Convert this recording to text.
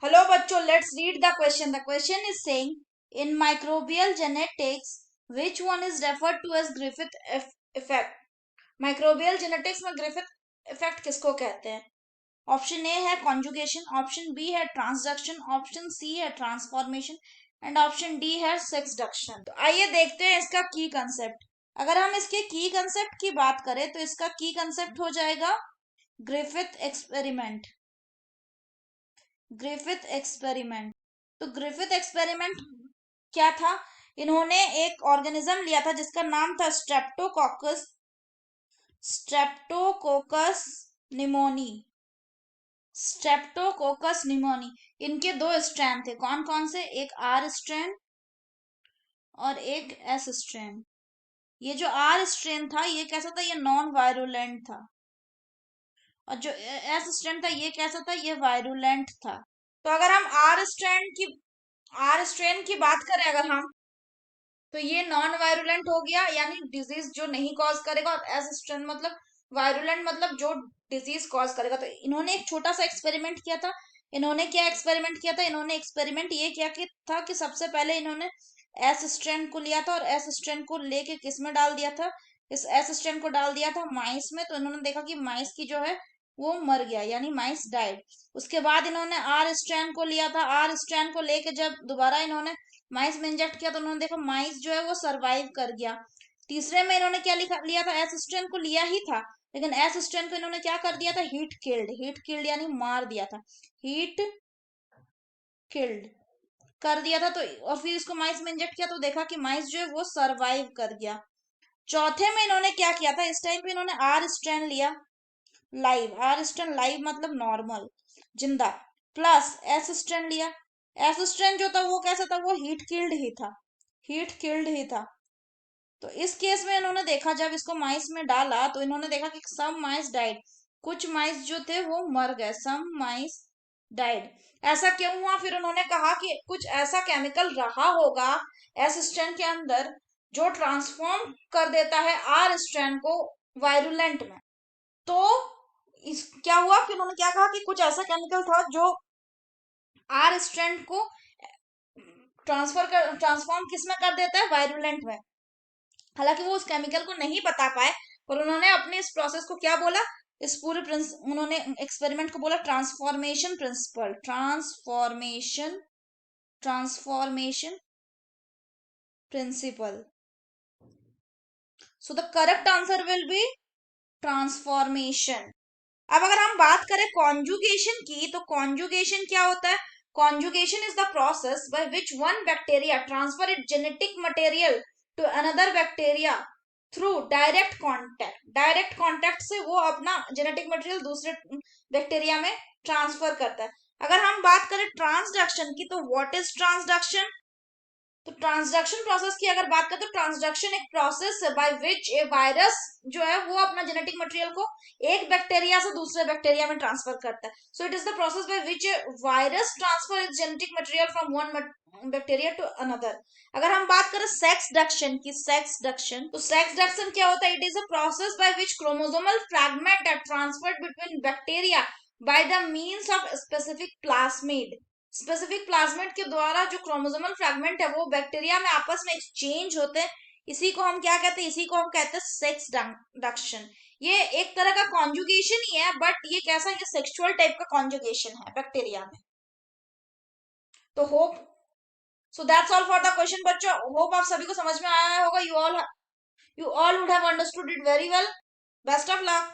Hello bachcho, let's read the question. The question is saying, in microbial genetics, which one is referred to as Griffith effect? Microbial genetics में Griffith effect किसको कहते हैं? Option A है conjugation, option B है transduction, option C है transformation and option D है सेक्सडक्शन। तो आइए देखते हैं इसका की कंसेप्ट। अगर हम इसके की कंसेप्ट की बात करें तो इसका की कंसेप्ट हो जाएगा ग्रिफिथ एक्सपेरिमेंट। ग्रिफिथ एक्सपेरिमेंट, तो ग्रिफिथ एक्सपेरिमेंट क्या था? इन्होंने एक ऑर्गेनिज्म लिया था जिसका नाम था Streptococcus, Streptococcus pneumoniae, Streptococcus pneumoniae. इनके दो स्ट्रैन थे, कौन कौन से? एक आर स्ट्रैन और एक एस स्ट्रैन। ये जो आर स्ट्रेन था ये कैसा था? ये नॉन वायरुलेंट था, और जो एस स्ट्रैन था ये कैसा था? ये वायरुलेंट था। तो अगर हम आर स्ट्रेन की बात करें अगर हम, तो ये नॉन वायरुलेंट हो गया, यानी डिजीज जो नहीं कॉज करेगा, और एस स्ट्रेन मतलब वायरुलेंट मतलब जो डिजीज कॉज करेगा। तो इन्होंने एक छोटा सा एक्सपेरिमेंट किया था। इन्होंने क्या एक्सपेरिमेंट किया था? इन्होंने एक्सपेरिमेंट ये किया कि था कि सबसे पहले इन्होंने एस स्ट्रेन को लिया था और एस स्ट्रेन को लेके किस में डाल दिया था? इस एस स्ट्रेन को डाल दिया था माइस में। तो इन्होंने देखा कि माइस की जो है वो मर गया, यानी माइस डाइड। उसके बाद इन्होंने आर स्ट्रैन को लिया था। आर स्ट्रैन को लेके जब दोबारा इन्होंने माइस में इंजेक्ट किया तो उन्होंने देखा माइस जो है वो सरवाइव कर गया। तीसरे में इन्होंने क्या लिया था? एस स्ट्रैन को लिया ही था, लेकिन एस स्ट्रैन को इन्होंने क्या कर दिया था? हीट किल्ड यानी मार दिया था, हीट किल्ड कर दिया था। तो और फिर इसको माइस में इंजेक्ट किया तो देखा कि माइस जो है वो सरवाइव कर गया। चौथे में इन्होंने क्या किया था? इस टाइम पे इन्होंने आर स्ट्रैन लिया लाइव, आर स्ट्रैन लाइव मतलब नॉर्मल जिंदा, प्लस एस स्ट्रैन लिया। एस स्ट्रैन जो था वो कैसा था? वो हीट किल्ड ही था, हीट किल्ड ही था। तो इस केस में इन्होंने देखा, जब इसको माइस में डाला तो इन्होंने देखा कि सम माइस डाइड, कुछ माइस जो थे वो मर गए, सम माइस डाइड। ऐसा क्यों हुआ? फिर उन्होंने कहा कि कुछ ऐसा केमिकल रहा होगा एस स्ट्रैन के अंदर जो ट्रांसफॉर्म कर देता है आर स्ट्रैन को वायरुलेंट में। तो इस क्या हुआ कि उन्होंने क्या कहा कि कुछ ऐसा केमिकल था जो आर स्ट्रैंड को ट्रांसफॉर्म किस में कर देता है? वायरुलेंट में। हालांकि वो उस केमिकल को नहीं बता पाए, पर उन्होंने अपने इस प्रोसेस को क्या बोला? इस पूरे उन्होंने एक्सपेरिमेंट को बोला transformation principle, transformation principle. So the correct answer will be transformation. अब अगर हम बात करें कॉन्जुगेशन की, तो कॉन्जुगेशन क्या होता है? Conjugation is the process by which one bacteria transfer it genetic material to another bacteria through direct contact. Direct contact से वो अपना जेनेटिक मटेरियल दूसरे बैक्टीरिया में ट्रांसफर करता है। अगर हम बात करें ट्रांसडक्शन की, तो व्हाट इज ट्रांसडक्शन? तो ट्रांसडक्शन प्रोसेस की अगर बात करें तो ट्रांसडक्शन एक प्रोसेस है बाय विच ए वायरस जो है वो अपना जेनेटिक मटेरियल को एक बैक्टीरिया से दूसरे बैक्टीरिया में ट्रांसफर करता है। So it is the process by which a virus transfer its genetic material from one bacteria to another. अगर हम बात करें सेक्सडक्शन की, सेक्सडक्शन, तो सेक्सडक्शन क्या होता है? It is a process by which chromosomal fragment are transferred between bacteria by the means of specific plasmid. Specific plasmid के द्वारा जो क्रोमोसोमल फ्रैगमेंट है वो बैक्टीरिया में आपस में एक्सचेंज होते हैं। इसी को हम क्या कहते हैं? इसी को हम कहते हैं सेक्सडक्शन। ये एक तरह का कॉन्जुगेशन ही है, बट ये कैसा? ये सेक्सुअल टाइप का कॉन्जुगेशन है बैक्टीरिया में। तो hope so that's all for the question बच्चों। होप आप सभी को समझ में आया होगा। You all would have understood it very well. Best of luck.